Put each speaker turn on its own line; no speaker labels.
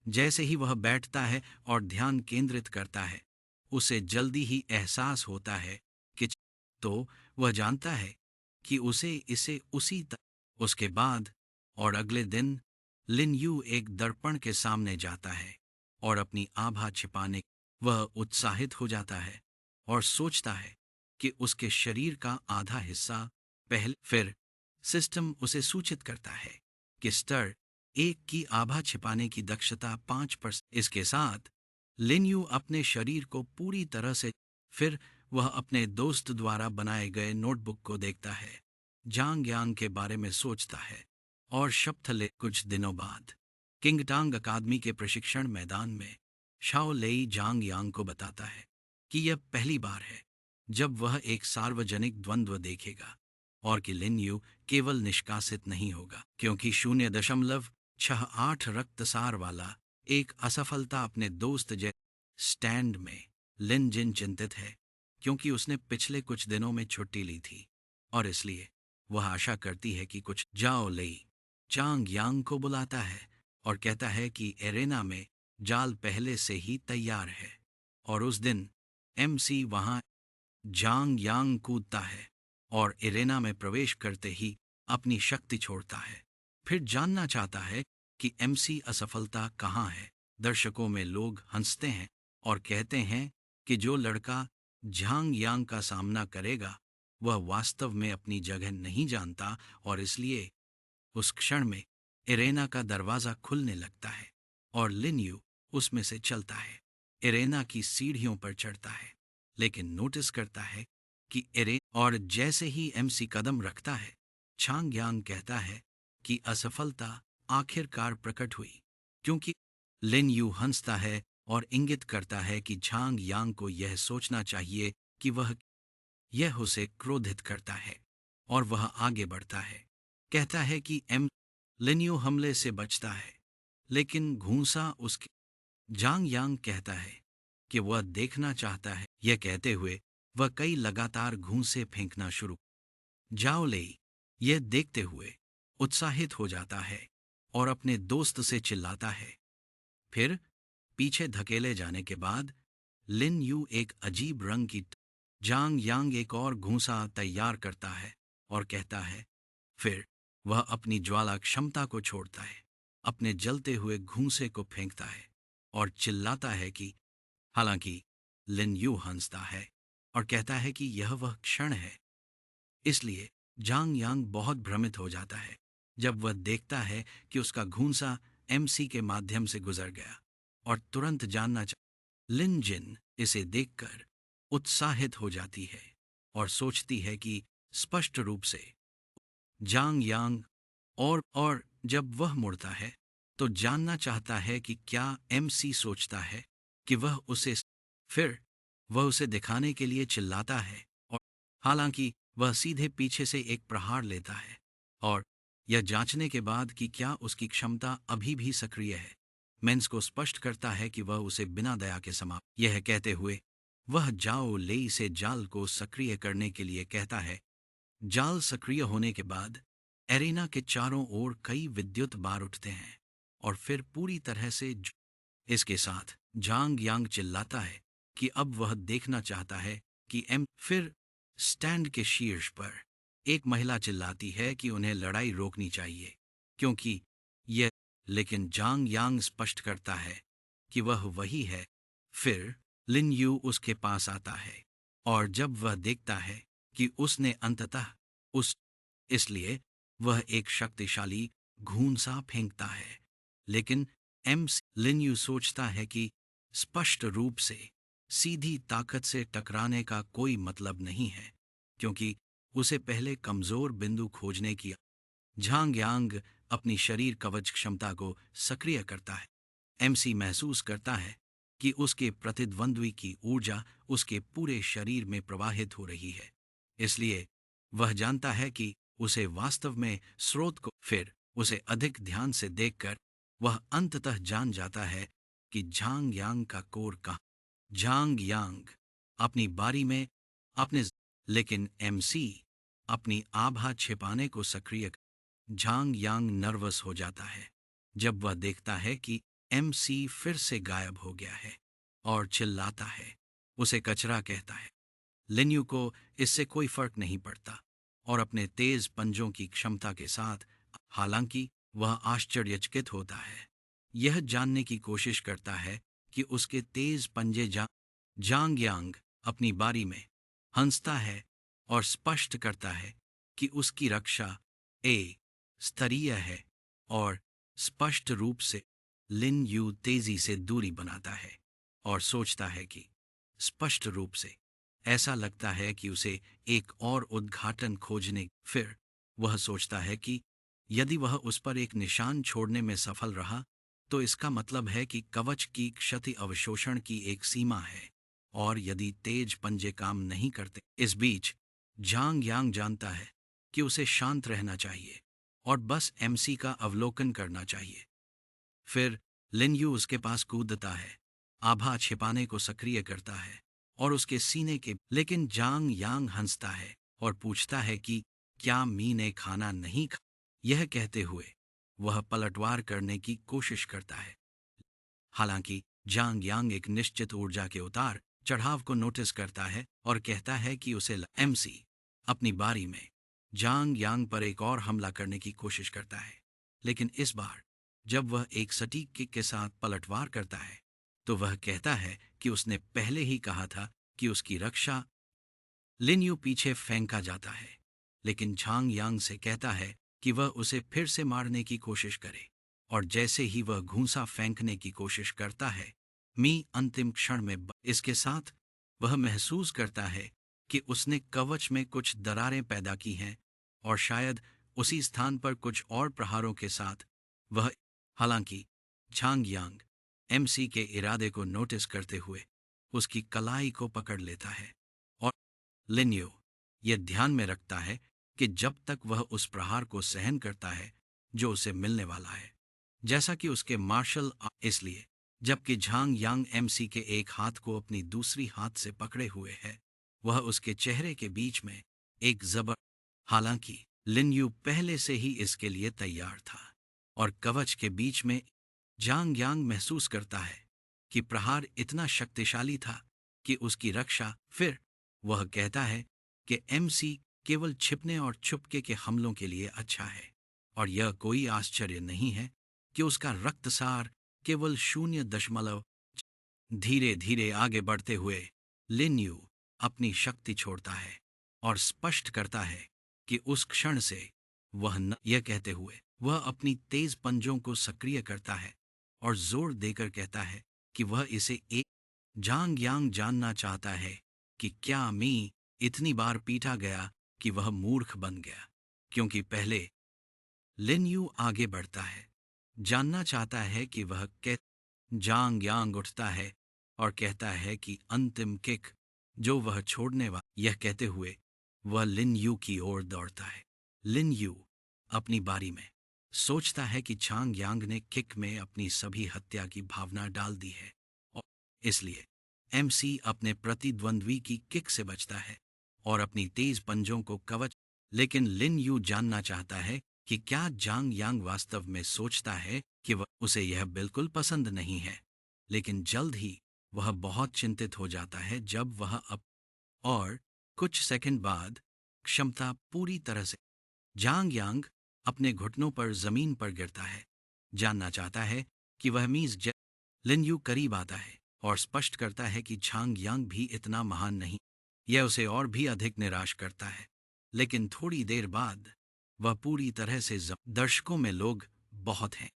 जैसे ही वह बैठता है और ध्यान केंद्रित करता है, उसे जल्दी ही एहसास होता है कि तो वह जानता है कि उसे इसे उसके बाद और अगले दिन लिन यू एक दर्पण के सामने जाता है और अपनी आभा छिपाने वह उत्साहित हो जाता है और सोचता है कि उसके शरीर का आधा हिस्सा पहले फिर सिस्टम उसे सूचित करता है कि स्तर एक की आभा छिपाने की दक्षता 5%। इसके साथ लिन यू अपने शरीर को पूरी तरह से फिर वह अपने दोस्त द्वारा बनाए गए नोटबुक को देखता है, जांग यांग के बारे में सोचता है और शपथ ले। कुछ दिनों बाद किंगटांग अकादमी के प्रशिक्षण मैदान में शाओ लेई जांग यांग को बताता है कि यह पहली बार है जब वह एक सार्वजनिक द्वंद्व देखेगा और कि लिन यू केवल निष्कासित नहीं होगा क्योंकि 0.68 रक्तसार वाला एक असफलता अपने दोस्त जे स्टैंड में। लिन जिन चिंतित है क्योंकि उसने पिछले कुछ दिनों में छुट्टी ली थी और इसलिए वह आशा करती है कि कुछ जाओ लेई चांग यांग को बुलाता है और कहता है कि एरेना में जाल पहले से ही तैयार है और उस दिन एमसी वहां जांग यांग कूदता है और इरेना में प्रवेश करते ही अपनी शक्ति छोड़ता है। फिर जानना चाहता है कि एमसी असफलता कहाँ है। दर्शकों में लोग हंसते हैं और कहते हैं कि जो लड़का झांग यांग का सामना करेगा वह वास्तव में अपनी जगह नहीं जानता और इसलिए उस क्षण में इरेना का दरवाजा खुलने लगता है और लिन यू उसमें से चलता है, इरेना की सीढ़ियों पर चढ़ता है, लेकिन नोटिस करता है कि और जैसे ही एमसी कदम रखता है, छांग यांग कहता है कि असफलता आखिरकार प्रकट हुई क्योंकि लिन यू हंसता है और इंगित करता है कि झांग यांग को यह सोचना चाहिए कि वह यह उसे क्रोधित करता है और वह आगे बढ़ता है, कहता है कि लिन यू हमले से बचता है लेकिन घूंसा उसके। जांग यांग कहता है कि वह देखना चाहता है। यह कहते हुए वह कई लगातार घूंसे फेंकना शुरू। जाओ लेई यह देखते हुए उत्साहित हो जाता है और अपने दोस्त से चिल्लाता है। फिर पीछे धकेले जाने के बाद लिन यू एक अजीब रंग की जांग यांग एक और घूंसा तैयार करता है और कहता है। फिर वह अपनी ज्वाला क्षमता को छोड़ता है, अपने जलते हुए घूंसे को फेंकता है और चिल्लाता है कि हालांकि लिन यू हंसता है और कहता है कि यह वह क्षण है। इसलिए जांग यांग बहुत भ्रमित हो जाता है जब वह देखता है कि उसका घूंसा एमसी के माध्यम से गुजर गया और तुरंत जानना लिन जिन इसे देखकर उत्साहित हो जाती है और सोचती है कि स्पष्ट रूप से जांग यांग और जब वह मुड़ता है तो जानना चाहता है कि क्या एमसी सोचता है कि वह उसे फिर वह उसे दिखाने के लिए चिल्लाता है और हालांकि वह सीधे पीछे से एक प्रहार लेता है और यह जांचने के बाद कि क्या उसकी क्षमता अभी भी सक्रिय है, मेंस को स्पष्ट करता है कि वह उसे बिना दया के समाप्त। यह कहते हुए वह जाओ लेई से जाल को सक्रिय करने के लिए कहता है। जाल सक्रिय होने के बाद एरेना के चारों ओर कई विद्युत बार उठते हैं और फिर पूरी तरह से इसके साथ जांग यांग चिल्लाता है कि अब वह देखना चाहता है कि फिर स्टैंड के शीर्ष पर एक महिला चिल्लाती है कि उन्हें लड़ाई रोकनी चाहिए क्योंकि यह, लेकिन जांग यांग स्पष्ट करता है कि वह वही है। फिर लिन यू उसके पास आता है और जब वह देखता है कि उसने अंततः उस इसलिए वह एक शक्तिशाली घूंसा फेंकता है, लेकिन लिन यू सोचता है कि स्पष्ट रूप से सीधी ताकत से टकराने का कोई मतलब नहीं है क्योंकि उसे पहले कमजोर बिंदु खोजने की। झांग यांग अपनी शरीर कवच क्षमता को सक्रिय करता है। एमसी महसूस करता है कि उसके प्रतिद्वंद्वी की ऊर्जा उसके पूरे शरीर में प्रवाहित हो रही है, इसलिए वह जानता है कि उसे वास्तव में स्रोत को। फिर उसे अधिक ध्यान से देखकर वह अंततः जान जाता है कि झांग यांग का कोर कहाँ। झांग यांग अपनी बारी में अपने लेकिन एमसी अपनी आभा छिपाने को सक्रिय। झांग यांग नर्वस हो जाता है जब वह देखता है कि एमसी फिर से गायब हो गया है और चिल्लाता है, उसे कचरा कहता है। लिन्यू को इससे कोई फर्क नहीं पड़ता और अपने तेज पंजों की क्षमता के साथ, हालांकि वह आश्चर्यचकित होता है, यह जानने की कोशिश करता है कि उसके तेज पंजे जांग यांग अपनी बारी में हंसता है और स्पष्ट करता है कि उसकी रक्षा स्तरीय है और स्पष्ट रूप से लिन यू तेजी से दूरी बनाता है और सोचता है कि स्पष्ट रूप से ऐसा लगता है कि उसे एक और उद्घाटन खोजने। फिर वह सोचता है कि यदि वह उस पर एक निशान छोड़ने में सफल रहा तो इसका मतलब है कि कवच की क्षति अवशोषण की एक सीमा है, और यदि तेज पंजे काम नहीं करते। इस बीच झांग यांग जानता है कि उसे शांत रहना चाहिए और बस एमसी का अवलोकन करना चाहिए। फिर लिन्यू उसके पास कूदता है, आभा छिपाने को सक्रिय करता है और उसके सीने के। लेकिन जांग यांग हंसता है और पूछता है कि क्या मी ने खाना नहीं खा। यह कहते हुए वह पलटवार करने की कोशिश करता है। हालांकि जांग यांग एक निश्चित ऊर्जा के उतार चढ़ाव को नोटिस करता है और कहता है कि उसे एमसी अपनी बारी में जांग यांग पर एक और हमला करने की कोशिश करता है। लेकिन इस बार जब वह एक सटीक किक के साथ पलटवार करता है तो वह कहता है कि उसने पहले ही कहा था कि उसकी रक्षा। लिन्यू पीछे फेंका जाता है, लेकिन झांग यांग से कहता है कि वह उसे फिर से मारने की कोशिश करे, और जैसे ही वह घूंसा फेंकने की कोशिश करता है, मी अंतिम क्षण में इसके साथ वह महसूस करता है कि उसने कवच में कुछ दरारें पैदा की हैं और शायद उसी स्थान पर कुछ और प्रहारों के साथ वह। हालांकि झांग यांग एमसी के इरादे को नोटिस करते हुए उसकी कलाई को पकड़ लेता है और लिन्यू यह ध्यान में रखता है कि जब तक वह उस प्रहार को सहन करता है जो उसे मिलने वाला है, जैसा कि उसके मार्शल इसलिए जबकि झांग यांग एमसी के एक हाथ को अपनी दूसरी हाथ से पकड़े हुए है, वह उसके चेहरे के बीच में एक जबर। हालांकि लिन्यू पहले से ही इसके लिए तैयार था और कवच के बीच में जांग यांग महसूस करता है कि प्रहार इतना शक्तिशाली था कि उसकी रक्षा। फिर वह कहता है कि एमसी केवल छिपने और छुपके के हमलों के लिए अच्छा है, और यह कोई आश्चर्य नहीं है कि उसका रक्तसार केवल 0.। धीरे धीरे आगे बढ़ते हुए लिन्यू अपनी शक्ति छोड़ता है और स्पष्ट करता है कि उस क्षण से वह यह कहते हुए वह अपनी तेज पंजों को सक्रिय करता है और जोर देकर कहता है कि वह इसे एक। जांग यांग जानना चाहता है कि क्या मी इतनी बार पीटा गया कि वह मूर्ख बन गया, क्योंकि पहले। लिन्यू आगे बढ़ता है, जानना चाहता है कि वह जांग यांग उठता है और कहता है कि अंतिम किक जो वह छोड़ने वाला। यह कहते हुए वह लिन्यू की ओर दौड़ता है। लिन्यू अपनी बारी में सोचता है कि झांग यांग ने किक में अपनी सभी हत्या की भावना डाल दी है और इसलिए एमसी अपने प्रतिद्वंद्वी की किक से बचता है और अपनी तेज पंजों को कवच। लेकिन लिन यू जानना चाहता है कि क्या जांग यांग वास्तव में सोचता है कि वह उसे यह बिल्कुल पसंद नहीं है। लेकिन जल्द ही वह बहुत चिंतित हो जाता है जब वह और कुछ सेकंड बाद क्षमता पूरी तरह से। जांग यांग अपने घुटनों पर जमीन पर गिरता है, जानना चाहता है कि वह लिन यू करीब आता है और स्पष्ट करता है कि झांग यांग भी इतना महान नहीं। यह उसे और भी अधिक निराश करता है। लेकिन थोड़ी देर बाद वह पूरी तरह से दर्शकों में लोग बहुत हैं।